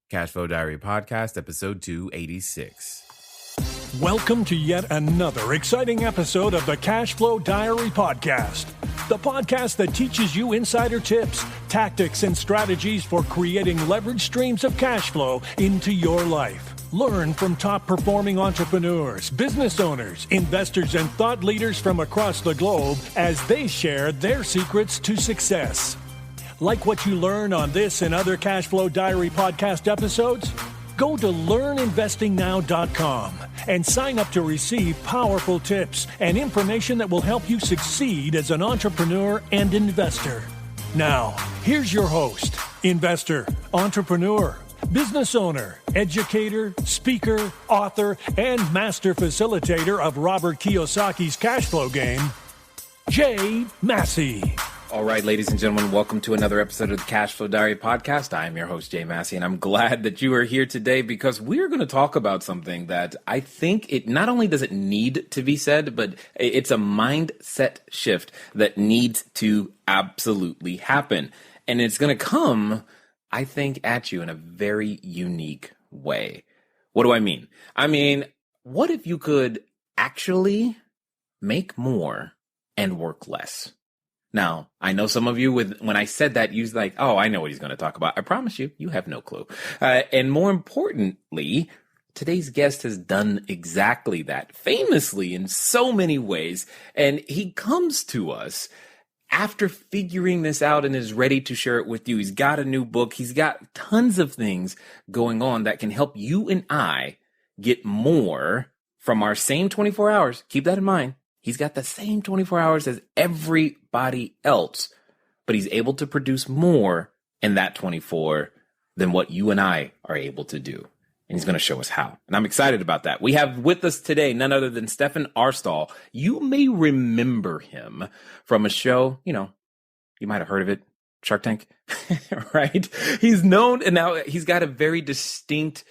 Cashflow Diary Podcast, episode 286. Welcome to yet another exciting episode of the Cashflow Diary Podcast, the podcast that teaches you insider tips, tactics, and strategies for creating leverage streams of cash flow into your life. Learn from top-performing entrepreneurs, business owners, investors, and thought leaders from across the globe as they share their secrets to success. Like what you learn on this and other Cashflow Diary podcast episodes? Go to learninvestingnow.com and sign up to receive powerful tips and information that will help you succeed as an entrepreneur and investor. Now, here's your host, investor, entrepreneur, business owner, educator, speaker, author, and master facilitator of Robert Kiyosaki's cash flow game, Jay Massey. All right, ladies and gentlemen, welcome to another episode of the Cashflow Diary Podcast. I am your host, Jay Massey, and I'm glad that you are here today because we're going to talk about something that I think it not only does it need to be said, but it's a mindset shift that needs to absolutely happen. And it's going to come, I think, at you in a very unique way. What do I mean? I mean, what if you could actually make more and work less? Now, I know some of you, when I said that, you was like, oh, I know what he's going to talk about. I promise you, you have no clue. And more importantly, today's guest has done exactly that, famously in so many ways. And he comes to us after figuring this out and is ready to share it with you. He's got a new book. He's got tons of things going on that can help you and I get more from our same 24 hours. Keep that in mind. He's got the same 24 hours as everybody else, but he's able to produce more in that 24 than what you and I are able to do. And he's going to show us how. And I'm excited about that. We have with us today none other than Stephan Aarstol. You may remember him from a show, you might have heard of it, Shark Tank, right? He's known, and now he's got a very distinct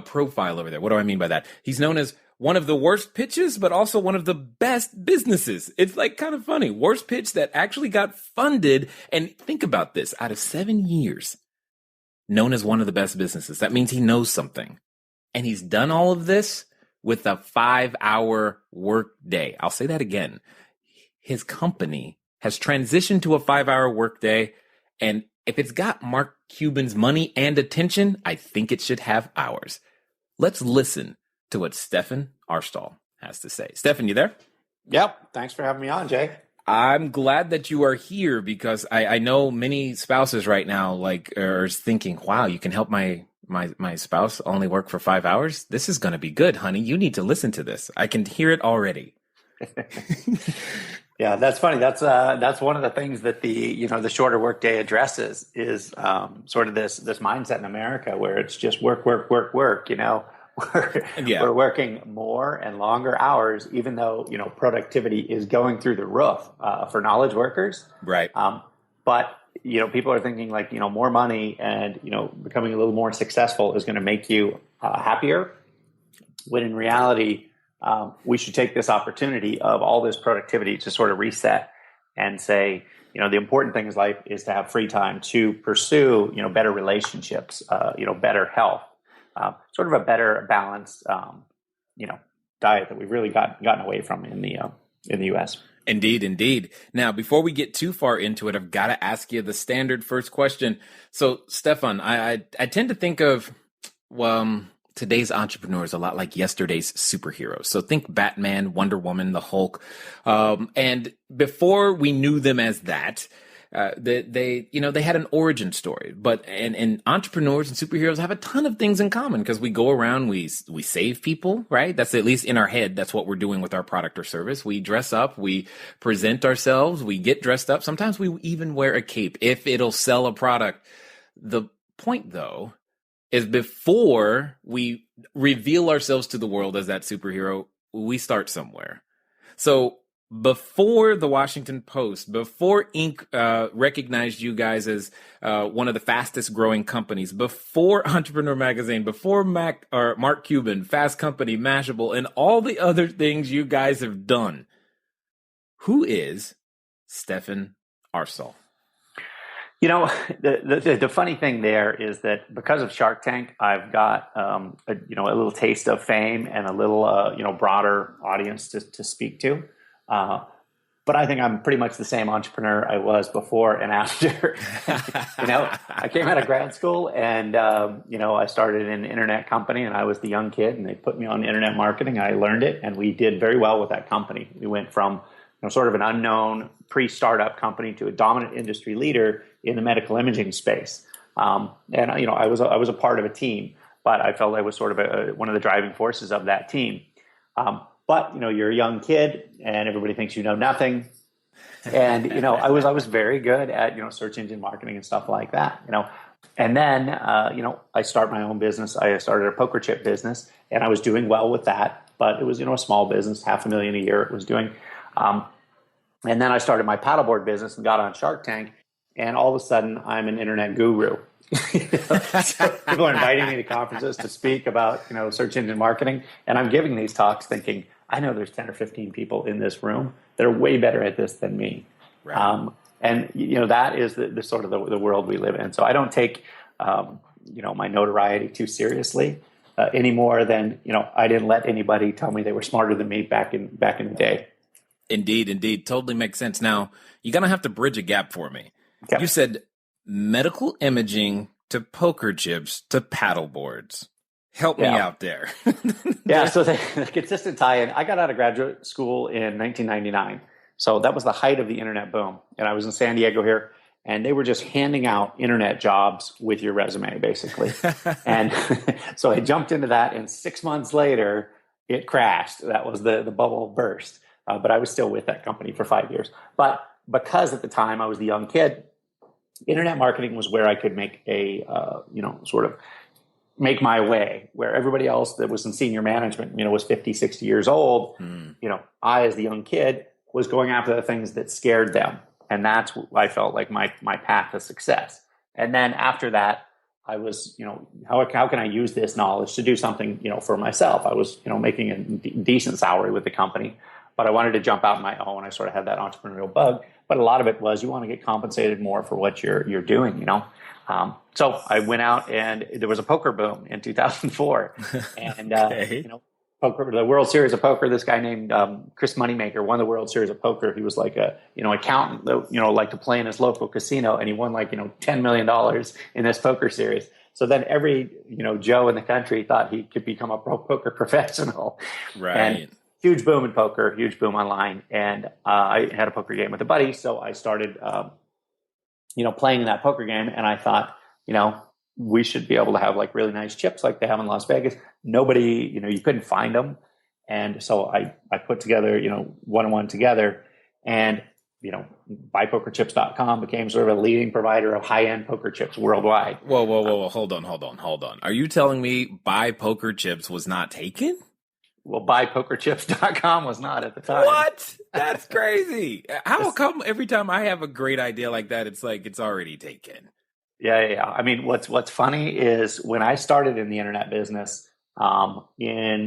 profile over there. What do I mean by that? He's known as one of the worst pitches, but also one of the best businesses. It's like kind of funny. Worst pitch that actually got funded. And think about this. Out of 7 years, known as one of the best businesses. That means he knows something. And he's done all of this with a 5-hour work day. I'll say that again. His company has transitioned to a 5-hour work day. And if it's got Mark Cuban's money and attention, I think it should have ours. Let's listen to what Stephan Aarstol has to say. Stephan, you there? Yep. Thanks for having me on, Jay. I'm glad that you are here because I know many spouses right now are thinking, wow, you can help my spouse only work for 5 hours? This is going to be good, honey. You need to listen to this. I can hear it already. Yeah, that's funny. That's one of the things that the shorter workday addresses is sort of this mindset in America where it's just work. We're working more and longer hours, even though, productivity is going through the roof for knowledge workers. Right. But, people are thinking more money and, becoming a little more successful is going to make you happier. When in reality, we should take this opportunity of all this productivity to sort of reset and say, the important thing in life is to have free time to pursue, better relationships, better health. Sort of a better balanced, diet that we've really gotten away from in the U.S. Indeed. Now, before we get too far into it, I've got to ask you the standard first question. So, Stephan, I tend to think of today's entrepreneurs a lot like yesterday's superheroes. So think Batman, Wonder Woman, the Hulk, and before we knew them as that. They had an origin story, and entrepreneurs and superheroes have a ton of things in common because we go around, we save people, right? That's at least in our head. That's what we're doing with our product or service. We dress up, we present ourselves, we get dressed up. Sometimes we even wear a cape if it'll sell a product. The point though is before we reveal ourselves to the world as that superhero, we start somewhere. So before the Washington Post, before Inc. Recognized you guys as one of the fastest growing companies, before Entrepreneur Magazine, before Mark Cuban, Fast Company, Mashable, and all the other things you guys have done, who is Stephan Aarstol? The funny thing there is that because of Shark Tank, I've got a little taste of fame and a little broader audience to speak to. But I think I'm pretty much the same entrepreneur I was before and after. I came out of grad school and I started an internet company, and I was the young kid, and they put me on internet marketing. I learned it, and we did very well with that company. We went from sort of an unknown pre-startup company to a dominant industry leader in the medical imaging space. I was a part of a team, but I felt I was sort of one of the driving forces of that team. But you're a young kid, and everybody thinks you know nothing. And I was very good at search engine marketing and stuff like that. And then I start my own business. I started a poker chip business, and I was doing well with that. But it was a small business, $500,000 a year it was doing. And then I started my paddleboard business and got on Shark Tank, and all of a sudden I'm an internet guru. So people are inviting me to conferences to speak about search engine marketing, and I'm giving these talks thinking, I know there's 10 or 15 people in this room that are way better at this than me. Right. And that is the sort of the world we live in. So I don't take my notoriety too seriously any more than I didn't let anybody tell me they were smarter than me back in the day. Indeed. Totally makes sense. Now, you're going to have to bridge a gap for me. Okay. You said medical imaging to poker chips to paddle boards. Help me out there. Yeah, so the consistent tie-in, I got out of graduate school in 1999. So that was the height of the internet boom. And I was in San Diego here, and they were just handing out internet jobs with your resume, basically. And so I jumped into that, and 6 months later, it crashed. That was the bubble burst. But I was still with that company for 5 years. But because at the time I was the young kid, internet marketing was where I could make make my way, where everybody else that was in senior management, was 50, 60 years old. I, as the young kid, was going after the things that scared them. And that's what I felt like my path to success. And then after that, I was, how can I use this knowledge to do something, for myself? I was, making a decent salary with the company, but I wanted to jump out on my own. I sort of had that entrepreneurial bug, but a lot of it was you want to get compensated more for what you're doing, So I went out, and there was a poker boom in 2004, and okay. Poker, the World Series of Poker. This guy named Chris Moneymaker won the World Series of Poker. He was like a accountant that liked to play in his local casino, and he won like $10 million in this poker series. So then every Joe in the country thought he could become a pro poker professional. Right. And huge boom in poker, huge boom online, and I had a poker game with a buddy, so I started playing that poker game, and I thought, we should be able to have like really nice chips like they have in Las Vegas. Nobody, you couldn't find them. And so I put together, one-on-one together, and, buypokerchips.com became sort of a leading provider of high-end poker chips worldwide. Whoa. Hold on. Are you telling me Buy Poker Chips was not taken? Well, buypokerchips.com was not at the time. What? That's crazy. How come every time I have a great idea like that, it's like it's already taken? Yeah. I mean, what's funny is when I started in the internet business in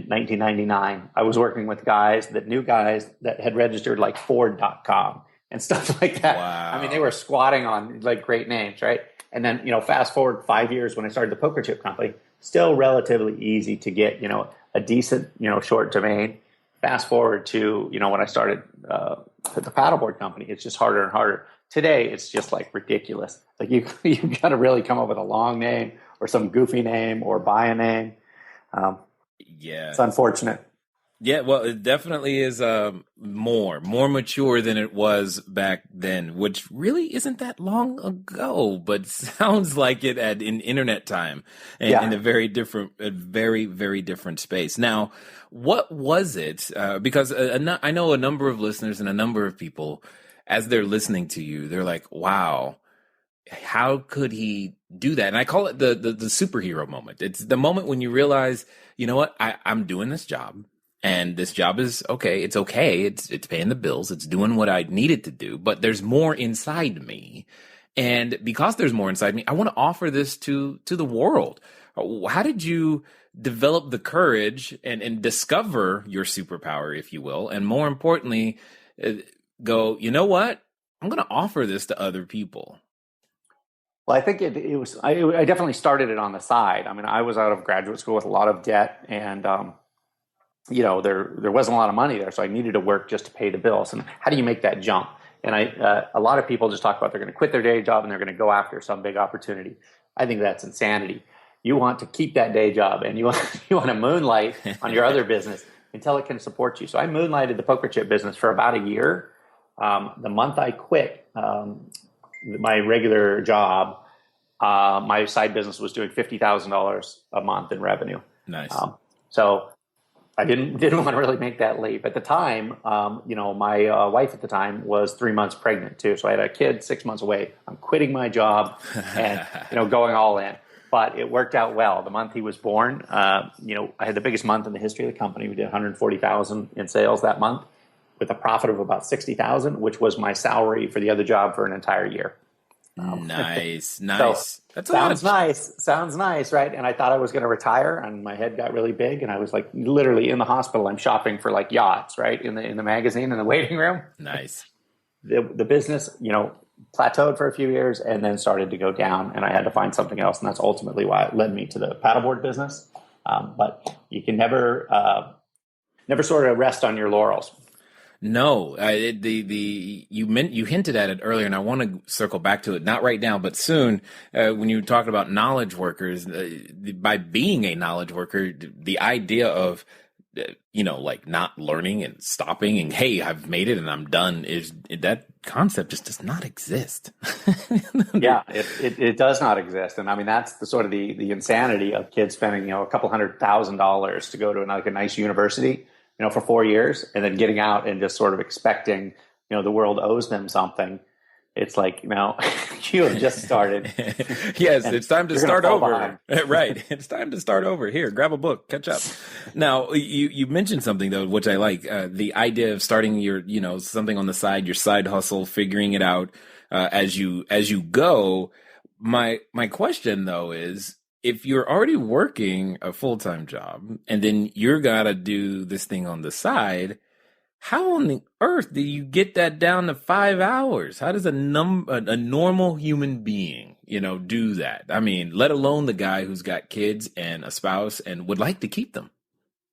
1999, I was working with guys that had registered like Ford.com and stuff like that. Wow. I mean, they were squatting on like great names, right? And then, fast forward 5 years when I started the poker chip company, still relatively easy to get, a decent, short domain. Fast forward to, when I started the paddleboard company, it's just harder and harder. Today, it's just like ridiculous. Like you got to really come up with a long name or some goofy name or buy a name. Yeah, it's unfortunate. Yeah, well, it definitely is more mature than it was back then, which really isn't that long ago, but sounds like it in internet time and in a very, very different space. Now, what was it? Because I know a number of listeners and a number of people, as they're listening to you, they're like, wow, how could he do that? And I call it the superhero moment. It's the moment when you realize, you know what, I'm doing this job. And this job is okay. It's okay. It's paying the bills. It's doing what I need it to do. But there's more inside me. And because there's more inside me, I want to offer this to the world. How did you develop the courage and discover your superpower, if you will? And more importantly, go, you know what? I'm going to offer this to other people. Well, I think it was, I definitely started it on the side. I mean, I was out of graduate school with a lot of debt and, there wasn't a lot of money there. So I needed to work just to pay the bills. And how do you make that jump? And a lot of people just talk about they're going to quit their day job and they're going to go after some big opportunity. I think that's insanity. You want to keep that day job and you want to moonlight on your other business until it can support you. So I moonlighted the poker chip business for about a year. The month I quit my regular job, my side business was doing $50,000 a month in revenue. Nice. So I didn't want to really make that leap at the time. My wife at the time was 3 months pregnant too. So I had a kid 6 months away. I'm quitting my job and, going all in, but it worked out well. The month he was born, I had the biggest month in the history of the company. We did 140,000 in sales that month with a profit of about 60,000, which was my salary for the other job for an entire year. Nice. So, That's sounds nice, right? And I thought I was going to retire, and my head got really big, and I was like literally in the hospital. I'm shopping for like yachts, right, in the magazine in the waiting room. Nice. The business, plateaued for a few years, and then started to go down, and I had to find something else, and that's ultimately why it led me to the paddleboard business. But you can never sort of rest on your laurels. No, you hinted at it earlier, and I want to circle back to it. Not right now, but soon. When you talked about knowledge workers, by being a knowledge worker, the idea of like not learning and stopping and hey, I've made it and I'm done is that concept just does not exist. Yeah, it does not exist, and I mean that's the sort of the insanity of kids spending a couple $100,000 to go to a nice university. For 4 years and then getting out and just sort of expecting, the world owes them something. It's like, you have just started. Yes, it's time to start over. Right. It's time to start over. Here, grab a book, catch up. Now, you mentioned something though, which I like, the idea of starting your, something on the side, your side hustle, figuring it out, as you go. My question though is, if you're already working a full-time job and then you're gotta do this thing on the side, how on the earth do you get that down to 5 hours? How does a normal human being, do that? I mean, let alone the guy who's got kids and a spouse and would like to keep them.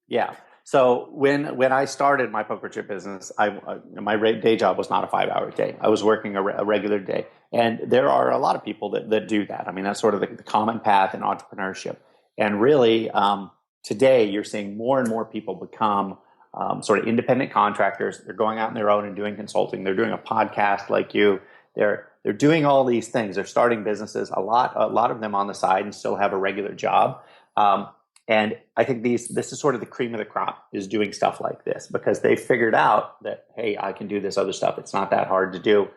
Yeah. So when I started my poker chip business, my day job was not a 5-hour day. I was working a regular day. And there are a lot of people that do that. I mean, that's sort of the common path in entrepreneurship. And really, today you're seeing more and more people become sort of independent contractors. They're going out on their own and doing consulting. They're doing a podcast like you. They're doing all these things. They're starting businesses, a lot of them on the side and still have a regular job. And I think this is sort of the cream of the crop is doing stuff like this because they figured out that, hey, I can do this other stuff. It's not that hard to do.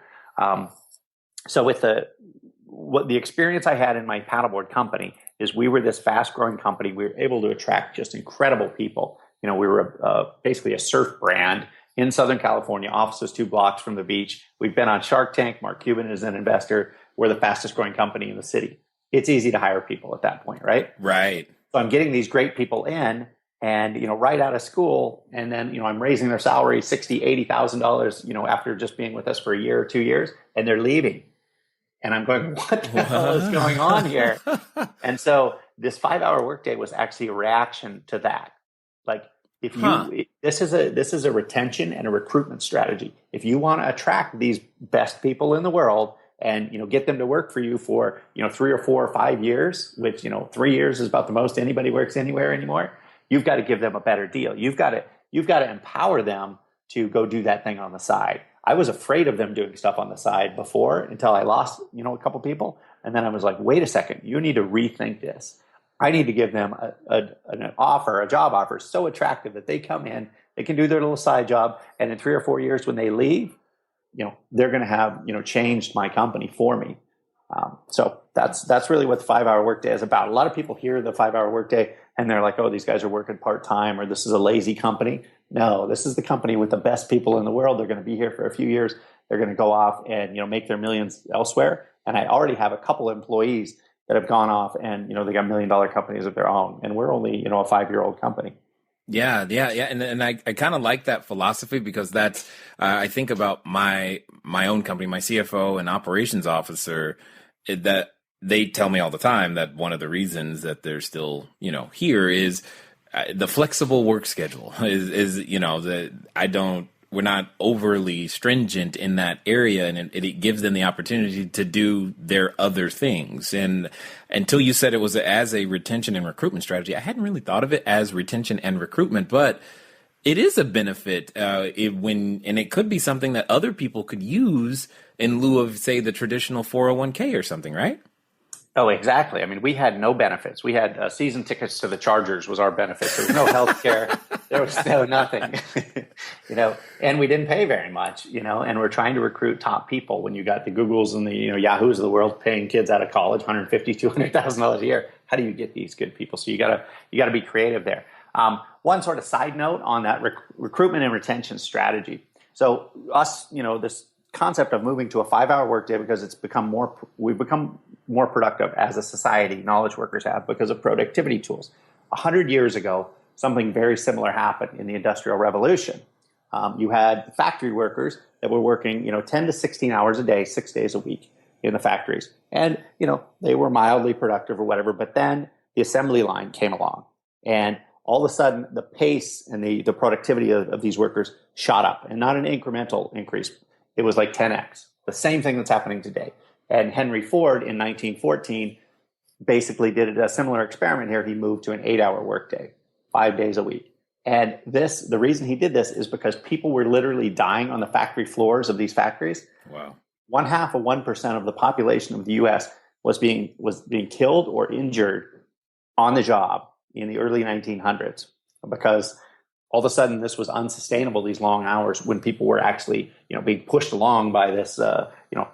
So with the experience I had in my paddleboard company is we were this fast growing company. We were able to attract just incredible people. We were basically a surf brand in Southern California, offices 2 blocks from the beach. We've been on Shark Tank. Mark Cuban is an investor. We're the fastest growing company in the city. It's easy to hire people at that point, right? Right. So I'm getting these great people in and, right out of school. And then, I'm raising their salary $60,000, $80,000, after just being with us for a year or 2 years, and they're leaving. And I'm going, what the hell is going on here? And so this 5-hour workday was actually a reaction to that. Like if this is a retention and a recruitment strategy. If you want to attract these best people in the world and, get them to work for you for, 3 or 4 or 5 years, which, 3 years is about the most anybody works anywhere anymore. You've got to give them a better deal. You've got to empower them to go do that thing on the side. I was afraid of them doing stuff on the side before until I lost, a couple people. And then I was like, wait a second, you need to rethink this. I need to give them a job offer so attractive that they come in, they can do their little side job. And in 3 or 4 years when they leave, they're going to have, changed my company for me. So that's really what the 5-hour workday is about. A lot of people hear the 5-hour workday and they're like, oh, these guys are working part-time or this is a lazy company. No, this is the company with the best people in the world. They're going to be here for a few years. They're going to go off and, make their millions elsewhere. And I already have a couple employees that have gone off and, they got $1 million companies of their own. And we're only, a 5-year-old company. Yeah. And I kind of like that philosophy because that's, I think about my own company, my CFO and operations officer, that they tell me all the time that one of the reasons that they're still, here is the flexible work schedule is we're not overly stringent in that area, and it gives them the opportunity to do their other things. And until you said it was as a retention and recruitment strategy, I hadn't really thought of it as retention and recruitment, but it is a benefit and it could be something that other people could use in lieu of, say, the traditional 401k or something, right? Oh, exactly. I mean, we had no benefits. We had season tickets to the Chargers was our benefit. There was no health care. There was no nothing, and we didn't pay very much, and we're trying to recruit top people when you got the Googles and the, Yahoos of the world paying kids out of college, $150,000, $200,000 a year. How do you get these good people? So you gotta be creative there. One sort of side note on that recruitment and retention strategy. So this concept of moving to a 5-hour workday because we've become more productive as a society, knowledge workers have, because of productivity tools. 100 years ago, something very similar happened in the Industrial Revolution. You had factory workers that were working, 10 to 16 hours a day, 6 days a week in the factories. And, they were mildly productive or whatever, but then the assembly line came along. And all of a sudden, the pace and the productivity of these workers shot up, and not an incremental increase. It was like 10x, the same thing that's happening today. And Henry Ford in 1914 basically did a similar experiment here. He moved to an 8-hour workday, 5 days a week. And the reason he did this is because people were literally dying on the factory floors of these factories. Wow. 0.5% of the population of the U.S. was being killed or injured on the job in the early 1900s because all of a sudden this was unsustainable, these long hours when people were actually, being pushed along by this,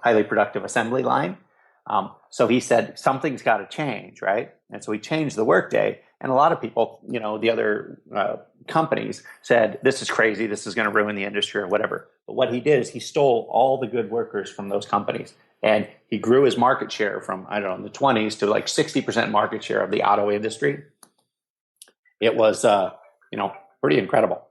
highly productive assembly line. So he said, something's got to change, right? And so he changed the workday. And a lot of people, the other companies said, this is crazy. This is going to ruin the industry or whatever. But what he did is he stole all the good workers from those companies. And he grew his market share from, in the 20s to like 60% market share of the auto industry. It was, pretty incredible.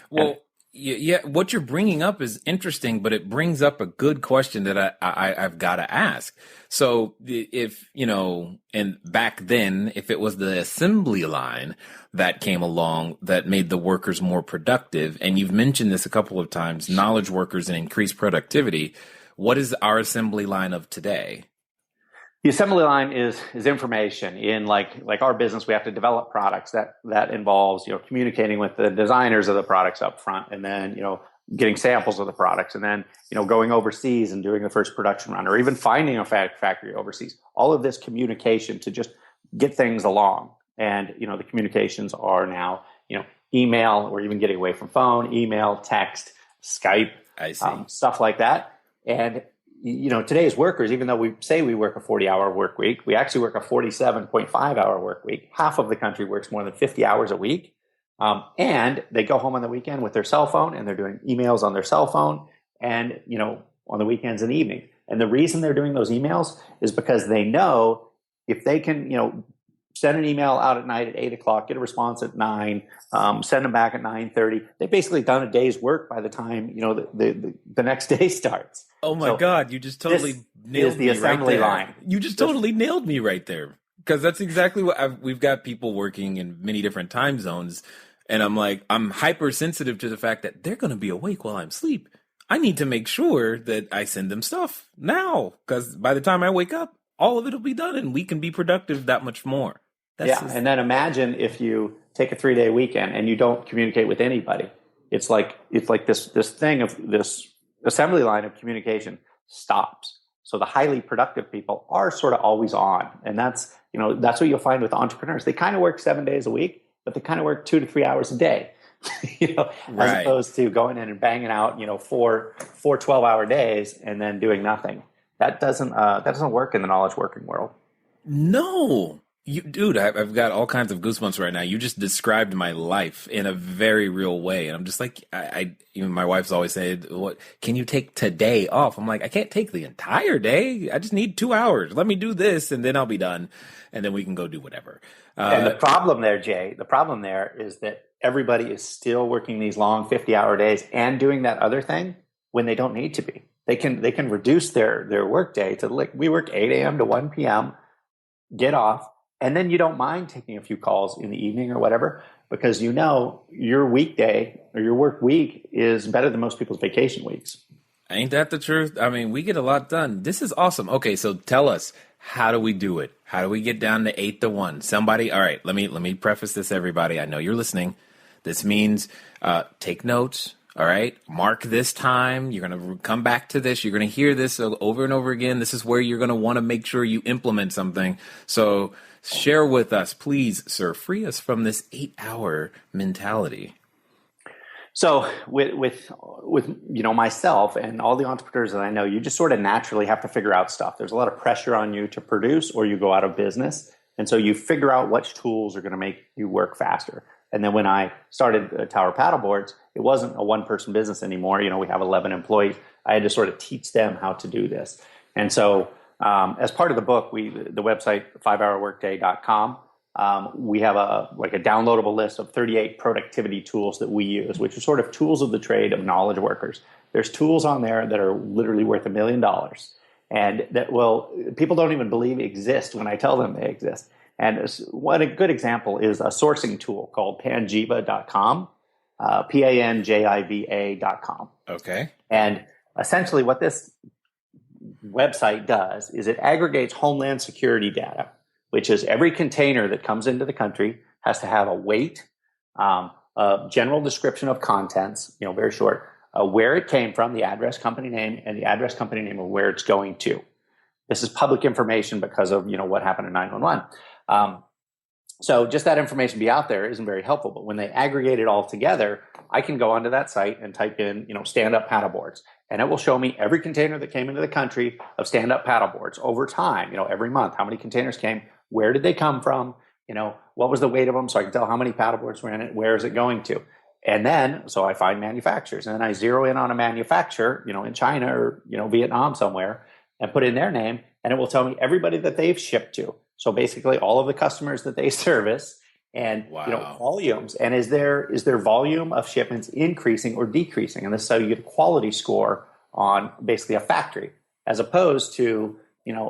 Well, yeah, what you're bringing up is interesting, but it brings up a good question that I've got to ask. So if, and back then, if it was the assembly line that came along that made the workers more productive, and you've mentioned this a couple of times, knowledge workers and increased productivity, what is our assembly line of today? The assembly line is information. In like our business, we have to develop products that involves, communicating with the designers of the products up front, and then, getting samples of the products, and then, going overseas and doing the first production run, or even finding a factory overseas. All of this communication to just get things along. And, the communications are now, email, or even getting away from phone, email, text, Skype, stuff like that. And today's workers, even though we say we work a 40-hour work week, we actually work a 47.5-hour work week. Half of the country works more than 50 hours a week. And they go home on the weekend with their cell phone, and they're doing emails on their cell phone and, on the weekends and evenings. And the reason they're doing those emails is because they know if they can, send an email out at night at 8:00, get a response at 9, send them back at 9:30. They've basically done a day's work by the time, the next day starts. Oh my God, you just totally nailed me right there. Line. You just totally nailed me right there. Because that's exactly what we've got people working in many different time zones. And I'm hypersensitive to the fact that they're going to be awake while I'm asleep. I need to make sure that I send them stuff now. Because by the time I wake up, all of it will be done and we can be productive that much more. And then imagine if you take a 3-day weekend and you don't communicate with anybody. It's like this thing of this assembly line of communication stops. So the highly productive people are sort of always on. And that's what you'll find with entrepreneurs. They kind of work 7 days a week, but they kind of work 2 to 3 hours a day, Right. As opposed to going in and banging out, 4 12-hour days and then doing nothing. That doesn't work in the knowledge working world. No. Dude, I've got all kinds of goosebumps right now. You just described my life in a very real way. And I'm just like, even my wife's always said, "What can you take today off?" I'm like, I can't take the entire day. I just need 2 hours. Let me do this and then I'll be done. And then we can go do whatever. And the problem there, Jay, is that everybody is still working these long 50-hour days and doing that other thing when they don't need to be. They can reduce their work day to, like, we work 8 a.m. to 1 p.m., get off, and then you don't mind taking a few calls in the evening or whatever, because you know your weekday or your work week is better than most people's vacation weeks. Ain't that the truth? I mean, we get a lot done. This is awesome. Okay, so tell us, how do we do it? How do we get down to 8 to 1? Somebody, all right, let me preface this, everybody. I know you're listening. This means take notes, all right? Mark this time. You're going to come back to this. You're going to hear this over and over again. This is where you're going to want to make sure you implement something. So share with us, please, sir. Free us from this 8-hour mentality. So with myself and all the entrepreneurs that I know, you just sort of naturally have to figure out stuff. There's a lot of pressure on you to produce or you go out of business. And so you figure out which tools are going to make you work faster. And then when I started Tower Paddleboards, it wasn't a one-person business anymore. We have 11 employees. I had to sort of teach them how to do this. And so as part of the book, the website, 5hourworkday.com, we have a downloadable list of 38 productivity tools that we use, which are sort of tools of the trade of knowledge workers. There's tools on there that are literally worth $1 million, and that people don't even believe exist when I tell them they exist. And a good example is a sourcing tool called panjiva.com, panjiva.com. Okay. And essentially what this website does is it aggregates homeland security data, which is every container that comes into the country has to have a weight, a general description of contents, very short, where it came from, the address, company name, and the address, company name of where it's going to. This is public information because of, what happened in 911. So just that information be out there isn't very helpful. But when they aggregate it all together, I can go onto that site and type in, stand-up paddleboards. And it will show me every container that came into the country of stand-up paddleboards over time, every month, how many containers came, where did they come from, what was the weight of them, so I can tell how many paddleboards were in it, where is it going to. And then, so I find manufacturers, and then I zero in on a manufacturer, in China or, Vietnam somewhere, and put in their name, and it will tell me everybody that they've shipped to. So basically all of the customers that they service and volumes. And is their volume of shipments increasing or decreasing? And this is how you get a quality score on basically a factory, as opposed to,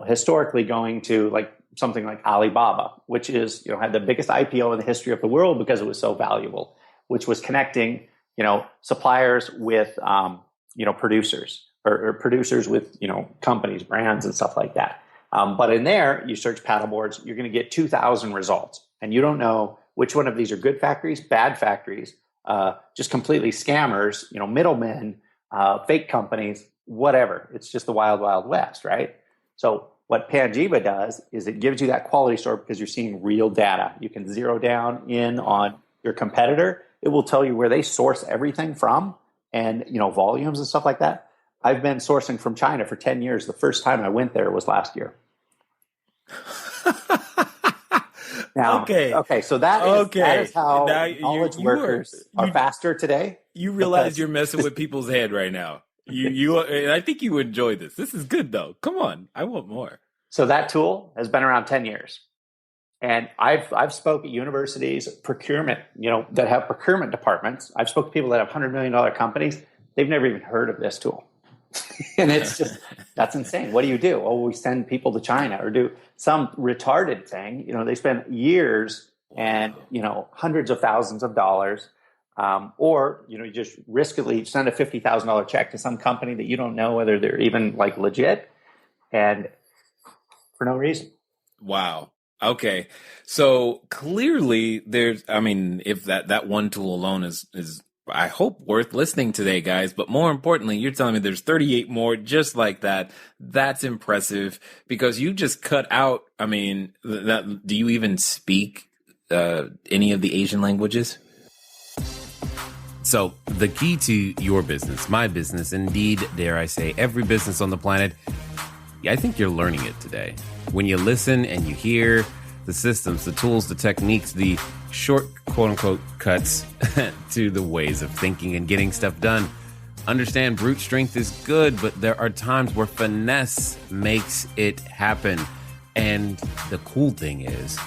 historically going to something like Alibaba, which is, had the biggest IPO in the history of the world because it was so valuable, which was connecting, suppliers with, producers or producers with, companies, brands and stuff like that. But in there, you search paddleboards, you're going to get 2,000 results. And you don't know which one of these are good factories, bad factories, just completely scammers, middlemen, fake companies, whatever. It's just the wild, wild west, right? So what Panjiva does is it gives you that quality score because you're seeing real data. You can zero down in on your competitor. It will tell you where they source everything from and, volumes and stuff like that. I've been sourcing from China for 10 years. The first time I went there was last year. Now, okay. So that is how knowledge workers are faster today. You realize you're messing with people's head right now. I think you enjoy this. This is good though. Come on, I want more. So that tool has been around 10 years, and I've spoke at universities, procurement, that have procurement departments. I've spoken to people that have $100 million companies. They've never even heard of this tool. And it's just, that's insane. What do you do? Oh, we send people to China or do some retarded thing. They spend years and, hundreds of thousands of dollars. Or, you just riskily send a $50,000 check to some company that you don't know whether they're even legit, and for no reason. Wow. Okay. So clearly if that one tool alone is I hope worth listening today, guys. But more importantly, you're telling me there's 38 more just like that. That's impressive because you just cut out. Do you even speak any of the Asian languages? So the key to your business, my business, indeed, dare I say, every business on the planet, I think you're learning it today. When you listen and you hear the systems, the tools, the techniques, the short, quote unquote, cuts to the ways of thinking and getting stuff done. Understand brute strength is good, but there are times where finesse makes it happen. And the cool thing is,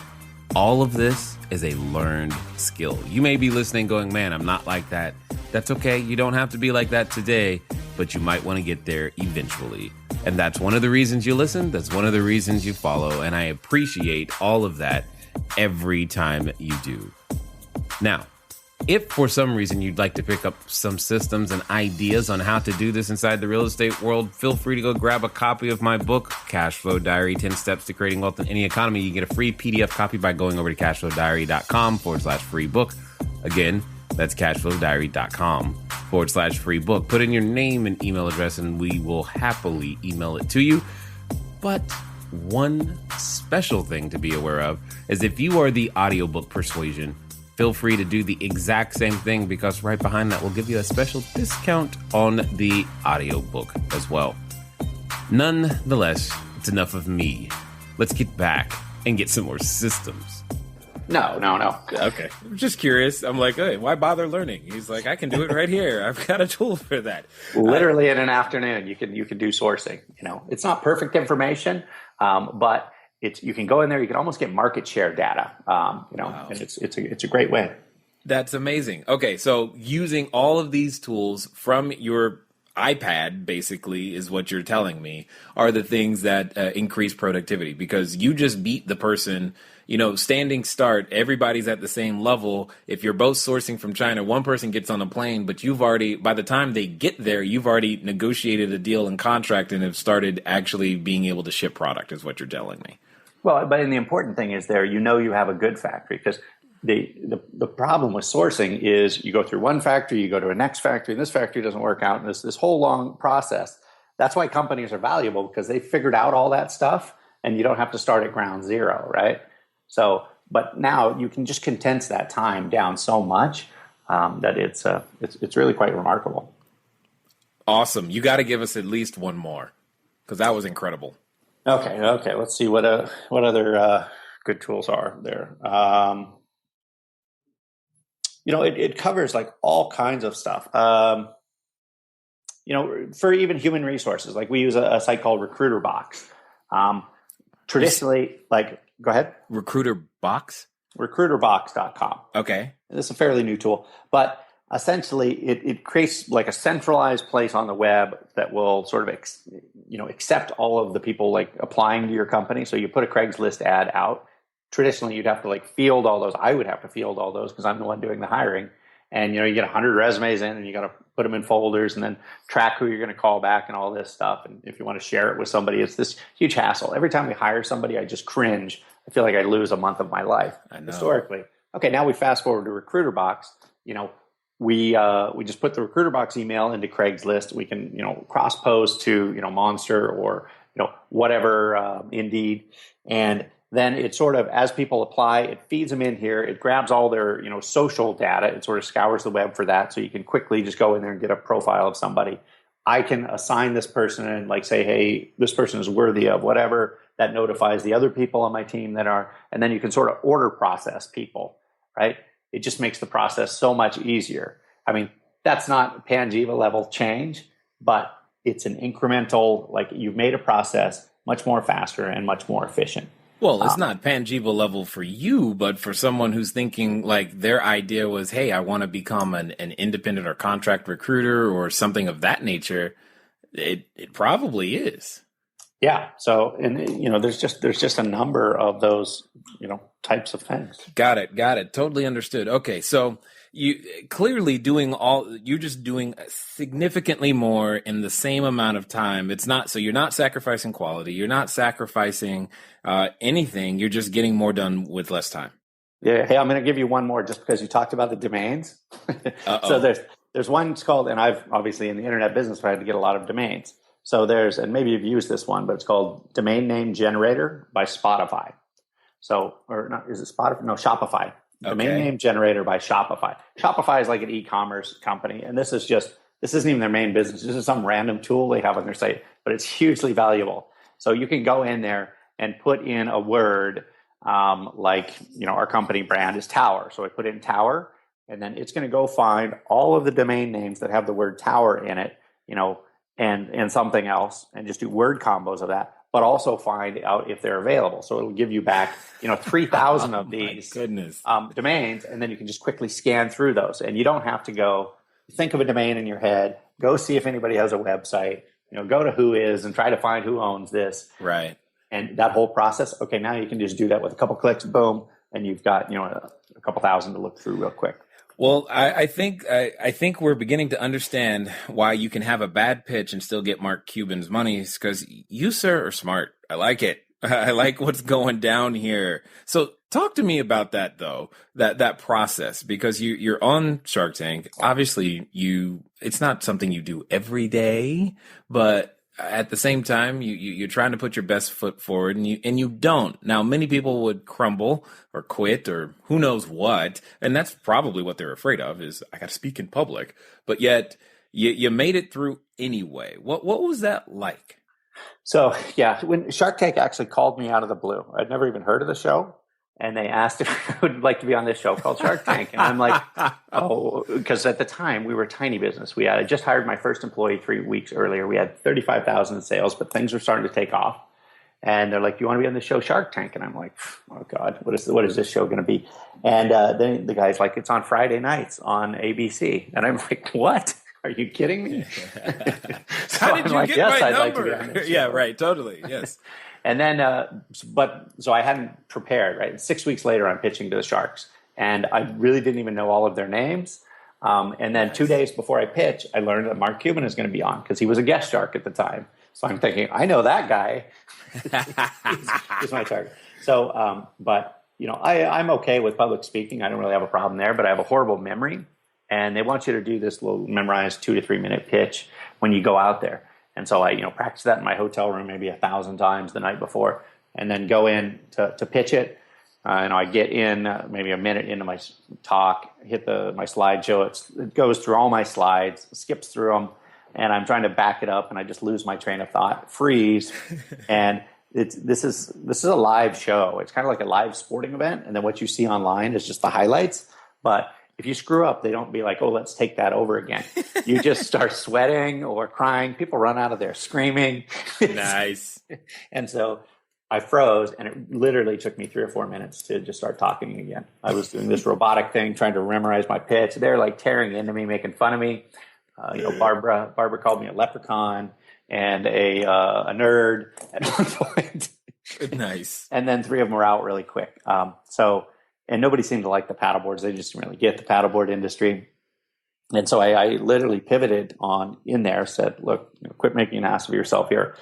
all of this is a learned skill. You may be listening going, man, I'm not like that. That's okay. You don't have to be like that today. but you might want to get there eventually. And that's one of the reasons you listen. That's one of the reasons you follow. And I appreciate all of that every time you do. Now, if for some reason you'd like to pick up some systems and ideas on how to do this inside the real estate world, feel free to go grab a copy of my book, Cashflow Diary, 10 Steps to Creating Wealth in Any Economy. You get a free PDF copy by going over to cashflowdiary.com/free book. Again, that's cashflowdiary.com/free book. Put in your name and email address and we will happily email it to you. But one special thing to be aware of is if you are the audiobook persuasion, feel free to do the exact same thing, because right behind that will give you a special discount on the audiobook as well. Nonetheless, it's enough of me. Let's get back and get some more systems. No. Okay. I'm just curious. I'm like, hey, why bother learning? He's like, I can do it right here. I've got a tool for that. Literally in an afternoon, you can do sourcing. It's not perfect information, but you can go in there. You can almost get market share data. Wow. And it's a great win. That's amazing. Okay, so using all of these tools from your iPad, basically, is what you're telling me, are the things that increase productivity, because you just beat the person. Standing start, everybody's at the same level. If you're both sourcing from China, one person gets on a plane, but by the time they get there, you've already negotiated a deal and contract and have started actually being able to ship product, is what you're telling me. Well, but the important thing is you have a good factory, because the problem with sourcing is you go through one factory, you go to a next factory, and this factory doesn't work out, and this whole long process. That's why companies are valuable, because they figured out all that stuff, and you don't have to start at ground zero, right? So, but now you can just condense that time down so much that it's really quite remarkable. Awesome. You got to give us at least one more, because that was incredible. Okay. Let's see what other good tools are there. It covers like all kinds of stuff. For even human resources, like we use a site called Recruiter Box. Traditionally, go ahead. Recruiter Box? Recruiterbox.com. Okay. This is a fairly new tool, but essentially it creates like a centralized place on the web that will sort of accept all of the people like applying to your company. So you put a Craigslist ad out. Traditionally, you'd have to field all those. I would have to field all those because I'm the one doing the hiring. And you get 100 resumes in, and you got to put them in folders, and then track who you're going to call back and all this stuff. And if you want to share it with somebody, it's this huge hassle. Every time we hire somebody, I just cringe. I feel like I lose a month of my life historically. Okay, now we fast forward to Recruiter Box. We just put the Recruiter Box email into Craigslist. We can cross post to Monster or whatever, Indeed, and then it sort of, as people apply, it feeds them in here. It grabs all their social data. It sort of scours the web for that, so you can quickly just go in there and get a profile of somebody. I can assign this person and say, hey, this person is worthy of whatever. That notifies the other people on my team that are, and then you can sort of order process people, right? It just makes the process so much easier. I mean, that's not Panjiva level change, but it's an incremental, you've made a process much more faster and much more efficient. Well, it's not Panjiva level for you, but for someone who's thinking their idea was, hey, I want to become an independent or contract recruiter or something of that nature, it probably is. Yeah. So, and there's just a number of those, types of things. Got it. Totally understood. Okay. So you're just doing significantly more in the same amount of time. So you're not sacrificing quality. You're not sacrificing anything. You're just getting more done with less time. Yeah. Hey, I'm going to give you one more just because you talked about the domains. So there's one called, and I've obviously in the internet business, I had to get a lot of domains. So and maybe you've used this one, but it's called Domain Name Generator by Spotify. So, or not, is it Spotify? No, Shopify. Domain Name Generator by Shopify. Shopify is like an e-commerce company, and this isn't even their main business. This is some random tool they have on their site, but it's hugely valuable. So you can go in there and put in a word our company brand is Tower. So I put in Tower, and then it's going to go find all of the domain names that have the word Tower in it, and something else, and just do word combos of that, but also find out if they're available. So it'll give you back, 3,000 of these domains, and then you can just quickly scan through those. And you don't have to go think of a domain in your head, go see if anybody has a website, go to who is and try to find who owns this. Right. And that whole process, okay, now you can just do that with a couple clicks, boom, and you've got, a couple thousand to look through real quick. Well, I think we're beginning to understand why you can have a bad pitch and still get Mark Cuban's money, because you, sir, are smart. I like it. I like what's going down here. So talk to me about that, though, that process, because you're on Shark Tank. Obviously, it's not something you do every day, but at the same time, you're trying to put your best foot forward, and you don't. Now, many people would crumble or quit or who knows what, and that's probably what they're afraid of, is I got to speak in public. But yet, you made it through anyway. What was that like? So, yeah, when Shark Tank actually called me out of the blue, I'd never even heard of the show. And they asked if I would like to be on this show called Shark Tank. And I'm like, oh, because at the time we were a tiny business. I just hired my first employee 3 weeks earlier. We had 35,000 in sales, but things were starting to take off. And they're like, "Do you want to be on the show Shark Tank?" And I'm like, "Oh God, what is this show going to be?" And then the guy's like, "It's on Friday nights on ABC." And I'm like, "What? Are you kidding me?" So how did you get my number? Yeah, right. Totally. Yes. And then, so I hadn't prepared, right? 6 weeks later, I'm pitching to the Sharks, and I really didn't even know all of their names. And then 2 days before I pitch, I learned that Mark Cuban is going to be on because he was a guest shark at the time. So I'm thinking, I know that guy. He's my target. So, but I'm okay with public speaking. I don't really have a problem there, but I have a horrible memory, and they want you to do this little memorized 2 to 3 minute pitch when you go out there. And so I, practice that in my hotel room maybe 1,000 times the night before, and then go in to pitch it. I get in maybe a minute into my talk, hit my slideshow. It goes through all my slides, skips through them, and I'm trying to back it up, and I just lose my train of thought, freeze. And this is a live show. It's kind of like a live sporting event, and then what you see online is just the highlights. But if you screw up, they don't be like, "Oh, let's take that over again." You just start sweating or crying. People run out of there screaming. Nice. And so I froze, and it literally took me 3 or 4 minutes to just start talking again. I was doing this robotic thing, trying to memorize my pitch. They're like tearing into me, making fun of me. Barbara called me a leprechaun and a nerd at one point. Nice. And then 3 of them were out really quick. And nobody seemed to like the paddleboards. They just didn't really get the paddleboard industry. And so I literally pivoted in there, said, "Look, quit making an ass of yourself here.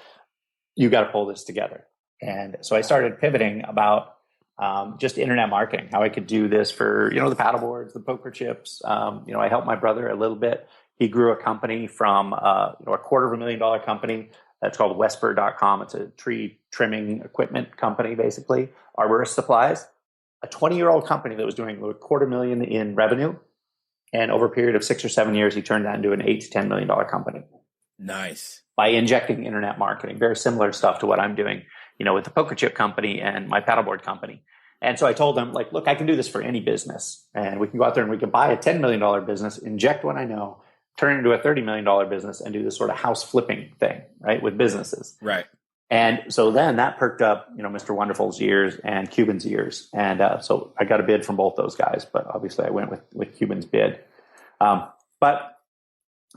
You got to pull this together." And so I started pivoting about just internet marketing, how I could do this for, the paddleboards, the poker chips. I helped my brother a little bit. He grew a company from, a $250,000 company that's called Wesper.com. It's a tree trimming equipment company, basically, arborist supplies. A 20-year-old company that was doing $250,000 in revenue. And over a period of 6 or 7 years, he turned that into an $8 to $10 million company. Nice. By injecting internet marketing, very similar stuff to what I'm doing, with the poker chip company and my paddleboard company. And so I told them, like, look, I can do this for any business. And we can go out there and we can buy a $10 million business, inject what I know, turn it into a $30 million business, and do this sort of house flipping thing, right, with businesses. Right. And so then that perked up, Mr. Wonderful's ears and Cuban's ears. And so I got a bid from both those guys, but obviously I went with Cuban's bid. But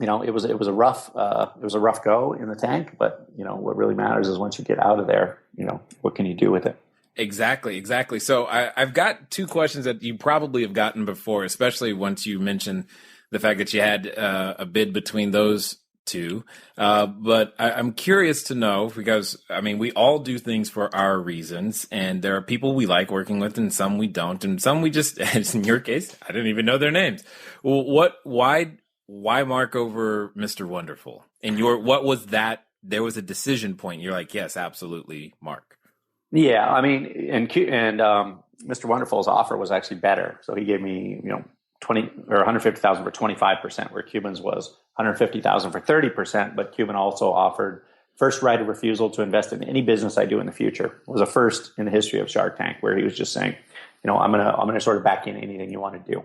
it was a rough go in the tank, but what really matters is once you get out of there, what can you do with it? Exactly. So I've got 2 questions that you probably have gotten before, especially once you mentioned the fact that you had a bid between those 2. But I'm curious to know, because we all do things for our reasons, and there are people we like working with and some we don't, and some we just, as in your case, I didn't even know their names. Well, why Mark over Mr. Wonderful? And what was that? There was a decision point. You're like, yes, absolutely, Mark. Yeah. And Mr. Wonderful's offer was actually better. So he gave me, 20 or 150,000 for 25%, where Cuban's was 150,000 for 30%. But Cuban also offered first right of refusal to invest in any business I do in the future. It was a first in the history of Shark Tank, where he was just saying, I'm gonna sort of back in anything you want to do,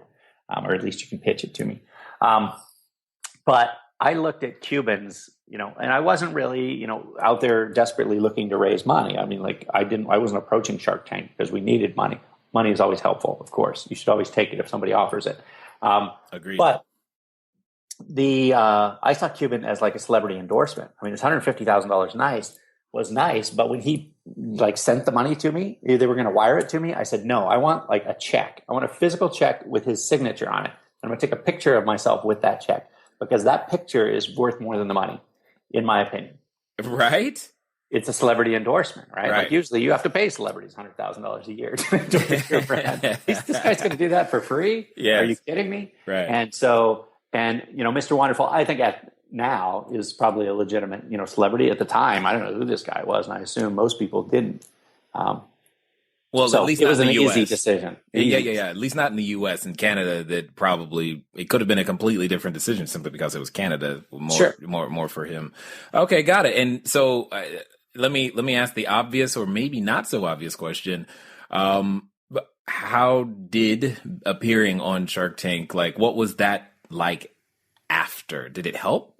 or at least you can pitch it to me. But I looked at Cuban's, and I wasn't really, out there desperately looking to raise money. I wasn't approaching Shark Tank because we needed money. Money is always helpful, of course. You should always take it if somebody offers it. Agreed. But I saw Cuban as like a celebrity endorsement. I mean, this $150,000 was nice, but when he like sent the money to me, they were going to wire it to me. I said, no, I want like a check. I want a physical check with his signature on it. I'm going to take a picture of myself with that check because that picture is worth more than the money, in my opinion. Right? It's a celebrity endorsement, right? Like usually you have to pay celebrities $100,000 a year to endorse your brand. This guy's going to do that for free? Yes. Are you kidding me? Right. And so, Mr. Wonderful, I think now is probably a legitimate, celebrity. At the time, I don't know who this guy was, and I assume most people didn't. Well, so at least it not was in an the US. easy decision. Yeah. At least not in the US. In Canada, it could have been a completely different decision simply because it was Canada more for him. Okay, got it. And so let me ask the obvious or maybe not so obvious question. How did appearing on Shark Tank, like what was that like after? Did it help?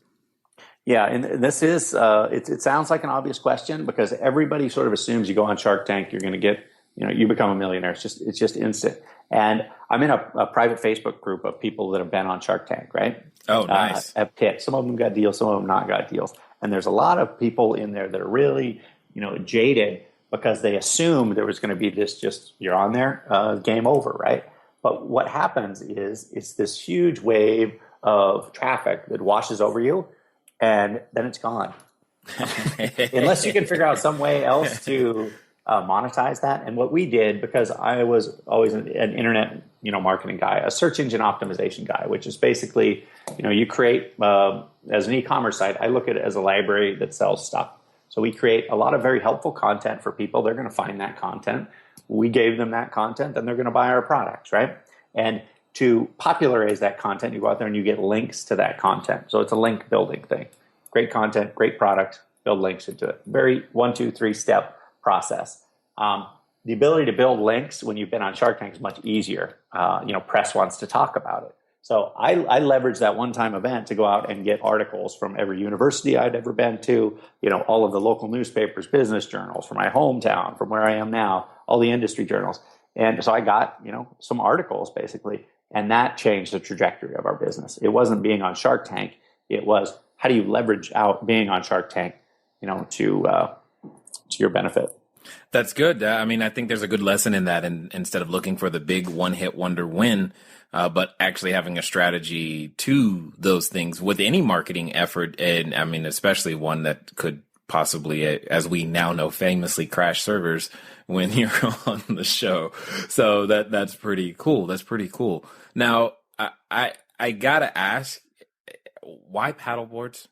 Yeah, and this is it sounds like an obvious question because everybody sort of assumes you go on Shark Tank, you're going to get, you become a millionaire. It's just instant. And I'm in a private Facebook group of people that have been on Shark Tank, right? Oh, nice. Have pitched. Some of them got deals, some of them not got deals. And there's a lot of people in there that are really, jaded because they assume there was going to be this just, you're on there, game over, right? But what happens is it's this huge wave of traffic that washes over you, and then it's gone. Unless you can figure out some way else to monetize that. And what we did, because I was always an internet, marketing guy, a search engine optimization guy, which is basically, you create as an e-commerce site. I look at it as a library that sells stuff. So we create a lot of very helpful content for people. They're going to find that content. We gave them that content, and they're going to buy our products, right? And to popularize that content, you go out there and you get links to that content. So it's a link building thing. Great content, great product, build links into it. Very 1, 2, 3 step process. The ability to build links when you've been on Shark Tank is much easier. Press wants to talk about it. So I leveraged that one-time event to go out and get articles from every university I'd ever been to, all of the local newspapers, business journals from my hometown, from where I am now, all the industry journals. And so I got, some articles basically, and that changed the trajectory of our business. It wasn't being on Shark Tank. It was, how do you leverage out being on Shark Tank, to your benefit? That's good. I mean, I think there's a good lesson in that. And instead of looking for the big one-hit wonder win, but actually having a strategy to those things with any marketing effort. And I mean, especially one that could possibly, as we now know, famously crash servers when you're on the show. So that's pretty cool. That's pretty cool. Now, I gotta ask, why paddleboards?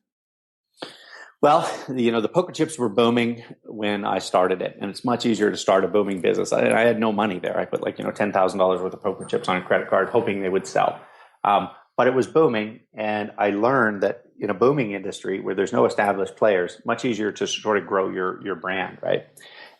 Well, the poker chips were booming when I started it, and it's much easier to start a booming business. I had no money there. I put $10,000 worth of poker chips on a credit card, hoping they would sell. But it was booming, and I learned that in a booming industry where there's no established players, much easier to sort of grow your brand, right?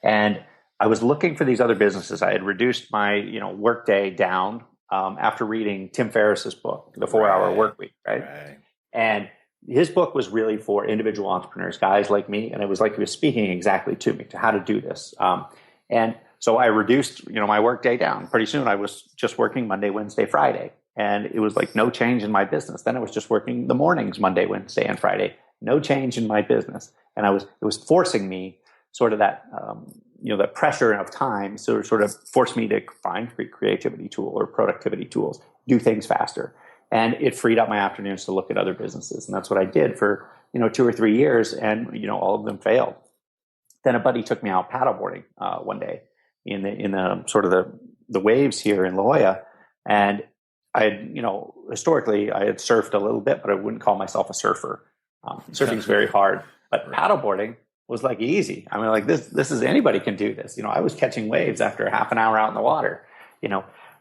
And I was looking for these other businesses. I had reduced my workday down after reading Tim Ferriss's book, The 4-Hour Workweek, right? And his book was really for individual entrepreneurs, guys like me, and it was like he was speaking exactly to me, to how to do this. And so I reduced, my workday down. Pretty soon I was just working Monday, Wednesday, Friday, and it was like no change in my business. Then I was just working the mornings, Monday, Wednesday, and Friday. No change in my business, and it was forcing me sort of that, that pressure of time, sort of forced me to find creativity tool or productivity tools, do things faster. And it freed up my afternoons to look at other businesses. And that's what I did for, 2 or 3 years. And, all of them failed. Then a buddy took me out paddleboarding one day in the sort of the waves here in La Jolla. And I had, historically I had surfed a little bit, but I wouldn't call myself a surfer. Surfing is very hard, but paddleboarding was like easy. I mean, like this is, anybody can do this. I was catching waves after half an hour out in the water,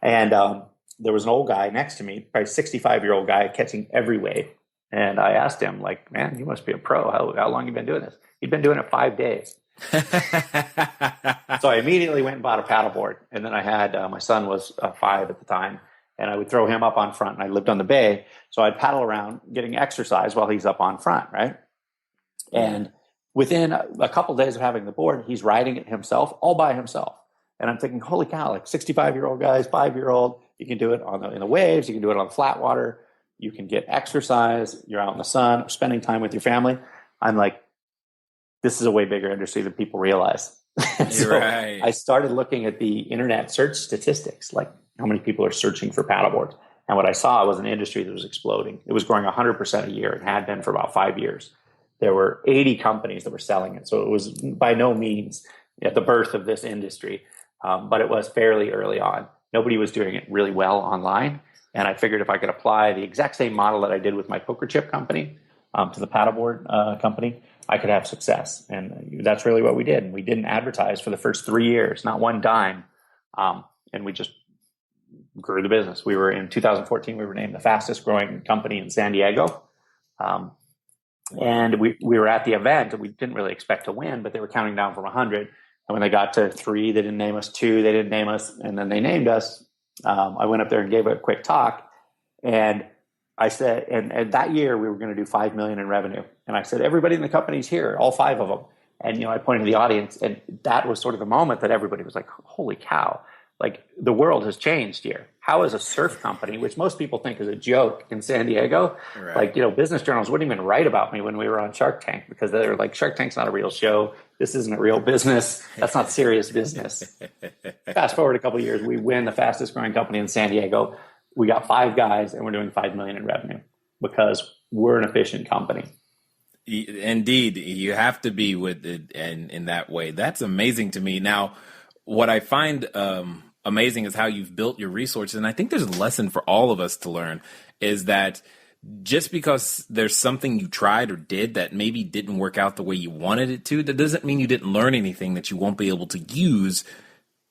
and, there was an old guy next to me, probably 65-year-old guy, catching every wave. And I asked him, like, man, you must be a pro. How long have you been doing this? He'd been doing it 5 days. So I immediately went and bought a paddleboard. And then I had, my son was 5 at the time, and I would throw him up on front, and I lived on the bay. So I'd paddle around getting exercise while he's up on front, right? And within a couple of days of having the board, he's riding it himself, all by himself. And I'm thinking, holy cow, like 65-year-old guys, 5-year-old, you can do it in the waves, you can do it on flat water. you can get exercise, you're out in the sun, spending time with your family. I'm like, this is a way bigger industry than people realize. So right. I started looking at the internet search statistics, like how many people are searching for paddleboards. And what I saw was an industry that was exploding. It was growing 100% a year. It had been for about 5 years. There were 80 companies that were selling it. So it was by no means at the birth of this industry, but it was fairly early on. Nobody was doing it really well online. And I figured if I could apply the exact same model that I did with my poker chip company to the paddleboard company, I could have success. And that's really what we did. And we didn't advertise for the first 3 years, not one dime. And we just grew the business. We were in 2014, we were named the fastest growing company in San Diego. And we were at the event, and we didn't really expect to win, but they were counting down from 100. And when they got to 3, they didn't name us. 2, they didn't name us. And then they named us. I went up there and gave a quick talk. And I said, and that year we were going to do 5 million in revenue. And I said, everybody in the company's here, all 5 of them. And, I pointed to the audience, and that was sort of the moment that everybody was like, holy cow, like the world has changed here. How is a surf company, which most people think is a joke in San Diego, right. like, business journals wouldn't even write about me when we were on Shark Tank, because they're like, Shark Tank's not a real show. This isn't a real business. That's not serious business. Fast forward a couple of years, we win the fastest growing company in San Diego. We got 5 guys and we're doing 5 million in revenue because we're an efficient company. Indeed, you have to be with it, and in that way. That's amazing to me. Now, what I find amazing is how you've built your resources, and I think there's a lesson for all of us to learn, is that just because there's something you tried or did that maybe didn't work out the way you wanted it to, that doesn't mean you didn't learn anything that you won't be able to use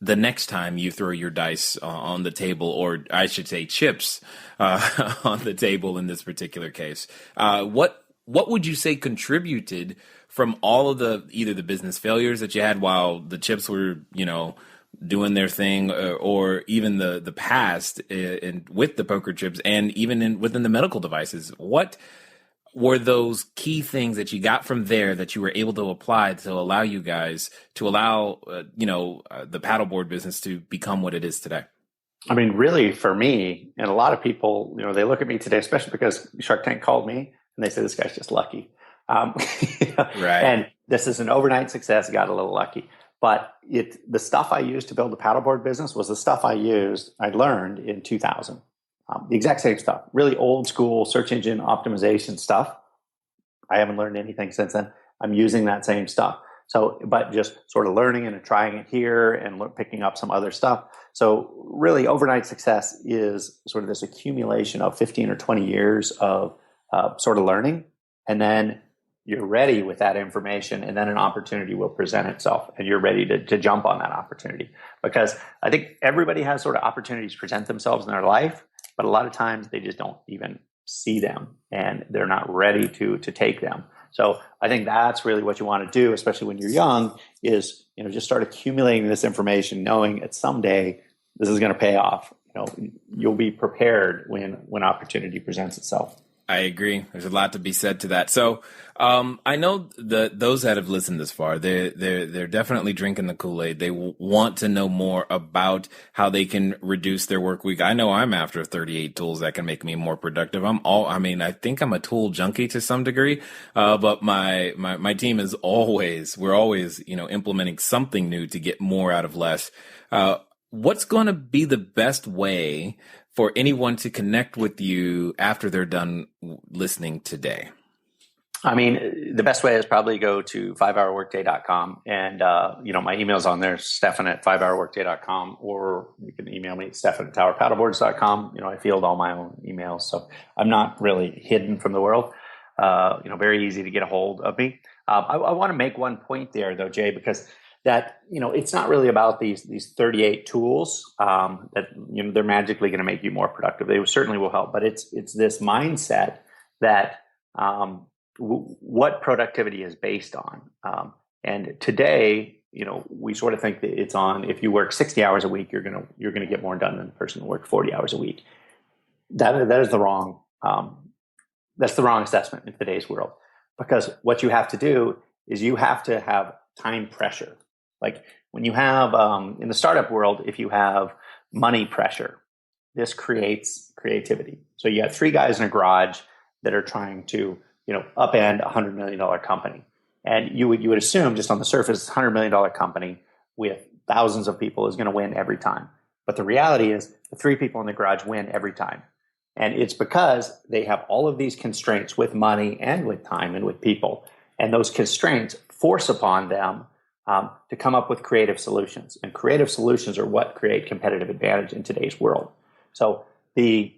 the next time you throw your dice on the table, or I should say chips on the table in this particular case. What would you say contributed from all of either the business failures that you had while the chips were, doing their thing, or even the past with the poker chips, and even within the medical devices? What were those key things that you got from there that you were able to apply to allow you guys to allow, the paddleboard business to become what it is today? I mean, really, for me, and a lot of people, they look at me today, especially because Shark Tank called me and they say, this guy's just lucky. Right. And this is an overnight success, got a little lucky. But the stuff I used to build the paddleboard business was the stuff I learned in 2000. The exact same stuff, really old school search engine optimization stuff. I haven't learned anything since then. I'm using that same stuff. So, but just sort of learning and trying it here and picking up some other stuff. So really overnight success is sort of this accumulation of 15 or 20 years of sort of learning. And then you're ready with that information, and then an opportunity will present itself and you're ready to jump on that opportunity. Because I think everybody has sort of opportunities present themselves in their life, but a lot of times they just don't even see them and they're not ready to take them. So I think that's really what you want to do, especially when you're young, is, just start accumulating this information, knowing that someday this is going to pay off. You'll be prepared when opportunity presents itself. I agree. There's a lot to be said to that. So I know that those that have listened this far, they're definitely drinking the Kool-Aid. They want to know more about how they can reduce their work week. I know I'm after 38 tools that can make me more productive. I think I'm a tool junkie to some degree, but my team is we're always implementing something new to get more out of less. What's going to be the best way for anyone to connect with you after they're done listening today? I mean, the best way is probably go to 5hourworkday.com, and my email's on there, Stephan@5hourworkday.com, or you can email me at Stephan@towerpaddleboards.com. I field all my own emails, so I'm not really hidden from the world. Very easy to get a hold of me. I want to make one point there, though, Jay, because that, it's not really about these 38 tools that, they're magically going to make you more productive. They certainly will help, but it's this mindset that what productivity is based on. And today, we sort of think that it's on, if you work 60 hours a week, you're going to get more done than the person who worked 40 hours a week. That is the wrong, that's the wrong assessment in today's world, because what you have to do is you have to have time pressure. Like when you have, in the startup world, if you have money pressure, this creates creativity. So you got three guys in a garage that are trying to, upend $100 million company. And you would assume just on the surface, $100 million company with thousands of people is going to win every time. But the reality is the three people in the garage win every time. And it's because they have all of these constraints with money and with time and with people. And those constraints force upon them to come up with creative solutions. And creative solutions are what create competitive advantage in today's world. So the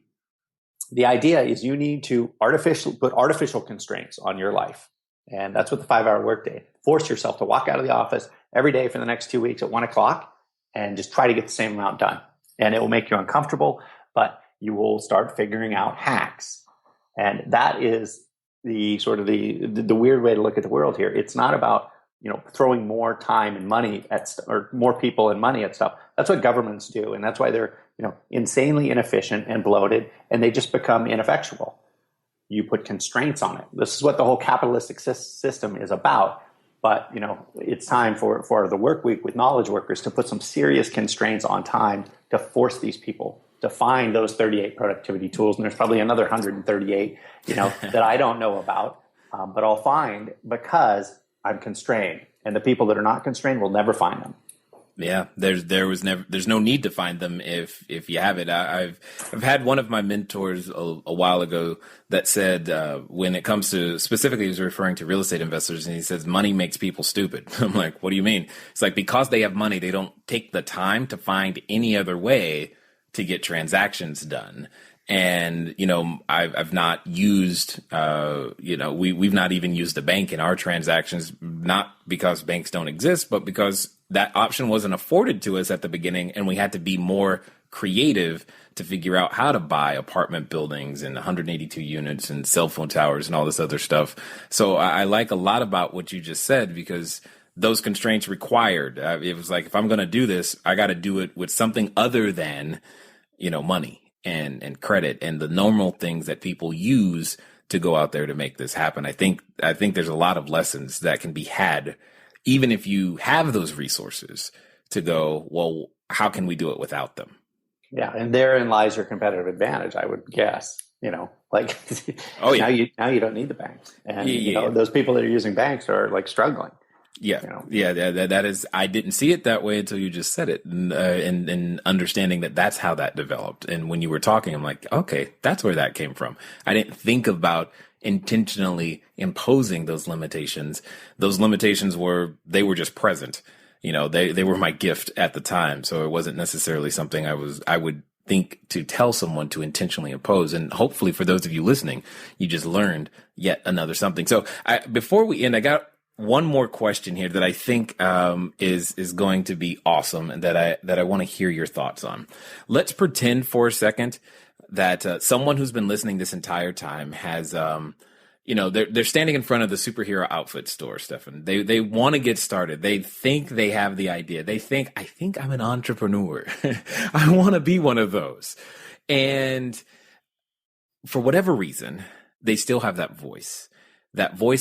idea is you need to put artificial constraints on your life. And that's what the 5-hour workday. Force yourself to walk out of the office every day for the next 2 weeks at 1 o'clock and just try to get the same amount done. And it will make you uncomfortable, but you will start figuring out hacks. And that is the sort of the weird way to look at the world here. It's not about, throwing more time and money or more people and money at stuff. That's what governments do. And that's why they're, insanely inefficient and bloated, and they just become ineffectual. You put constraints on it. This is what the whole capitalistic system is about. But, it's time for the work week with knowledge workers to put some serious constraints on time to force these people to find those 38 productivity tools. And there's probably another 138, that I don't know about, but I'll find because I'm constrained. And the people that are not constrained will never find them. Yeah, there's no need to find them if you have it. I've had one of my mentors a while ago that said when it comes to, specifically he was referring to real estate investors, and he says money makes people stupid. I'm like, what do you mean? It's like because they have money, they don't take the time to find any other way to get transactions done. And, I've not used, we've not even used a bank in our transactions, not because banks don't exist, but because that option wasn't afforded to us at the beginning. And we had to be more creative to figure out how to buy apartment buildings and 182 units and cell phone towers and all this other stuff. So I like a lot about what you just said, because those constraints required, it was like, if I'm going to do this, I got to do it with something other than, money and credit and the normal things that people use to go out there to make this happen. I think there's a lot of lessons that can be had, even if you have those resources to go, well, how can we do it without them? Yeah. And therein lies your competitive advantage, I would guess, oh, yeah. now you don't need the banks. And, those people that are using banks are like struggling. Yeah. That is, I didn't see it that way until you just said it, and understanding that that's how that developed. And when you were talking, I'm like, okay, that's where that came from. I didn't think about intentionally imposing those limitations. Those limitations were just present. They were my gift at the time. So it wasn't necessarily something I would think to tell someone to intentionally impose. And hopefully for those of you listening, you just learned yet another something. So before we end, I got one more question here that I think is going to be awesome, and that I want to hear your thoughts on. Let's pretend for a second that someone who's been listening this entire time has, they're standing in front of the superhero outfit store, Stephan. They want to get started. They think they have the idea. They think, I think I'm an entrepreneur. I want to be one of those. And for whatever reason, they still have that voice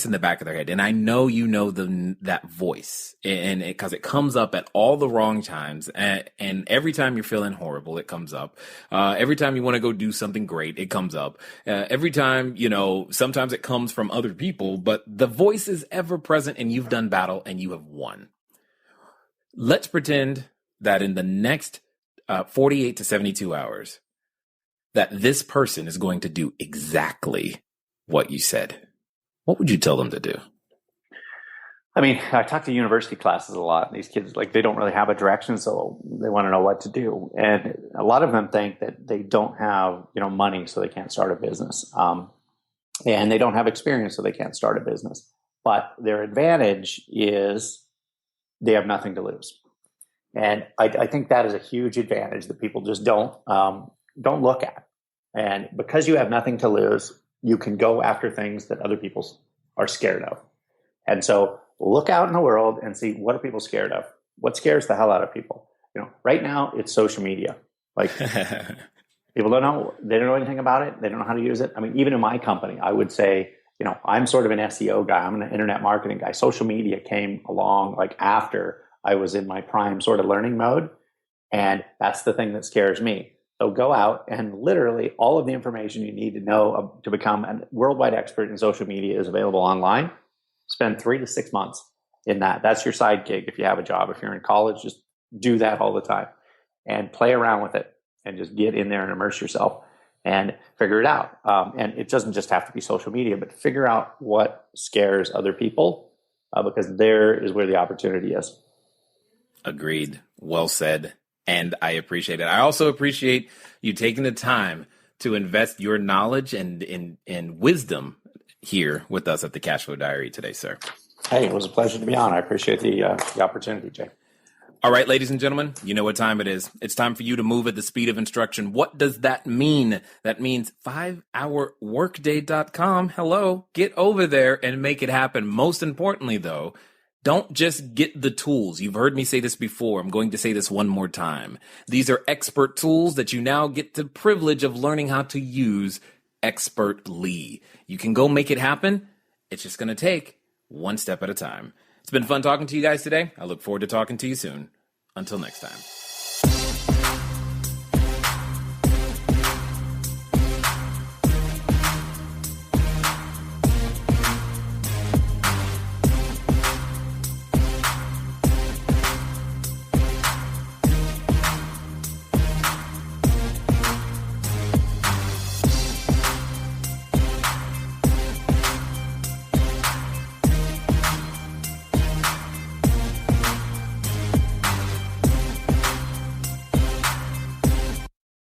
in the back of their head. And I know that voice, and because it comes up at all the wrong times. And every time you're feeling horrible, it comes up. Every time you want to go do something great, it comes up. Every time, sometimes it comes from other people, but the voice is ever present, and you've done battle and you have won. Let's pretend that in the next 48 to 72 hours, that this person is going to do exactly what you said. What would you tell them to do? I mean, I talk to university classes a lot. These kids, they don't really have a direction, so they want to know what to do. And a lot of them think that they don't have, money, so they can't start a business. And they don't have experience, so they can't start a business. But their advantage is they have nothing to lose. And I think that is a huge advantage that people just don't look at. And because you have nothing to lose, you can go after things that other people are scared of. And so look out in the world and see, what are people scared of? What scares the hell out of people? Right now it's social media. People don't know, they don't know anything about it. They don't know how to use it. I mean, even in my company, I would say, I'm sort of an SEO guy. I'm an internet marketing guy. Social media came along after I was in my prime sort of learning mode. And that's the thing that scares me. So go out and literally all of the information you need to know to become a worldwide expert in social media is available online. Spend 3 to 6 months in that. That's your side gig. If you have a job, if you're in college, just do that all the time and play around with it and just get in there and immerse yourself and figure it out. And it doesn't just have to be social media, but figure out what scares other people because there is where the opportunity is. Agreed. Well said. And I appreciate it. I also appreciate you taking the time to invest your knowledge and wisdom here with us at the Cashflow Diary today, sir. Hey, it was a pleasure to be on. I appreciate the opportunity, Jay. All right, ladies and gentlemen, you know what time it is. It's time for you to move at the speed of instruction. What does that mean? That means 5hourworkday.com. Hello, get over there and make it happen. Most importantly, though, don't just get the tools. You've heard me say this before. I'm going to say this one more time. These are expert tools that you now get the privilege of learning how to use expertly. You can go make it happen. It's just going to take one step at a time. It's been fun talking to you guys today. I look forward to talking to you soon. Until next time.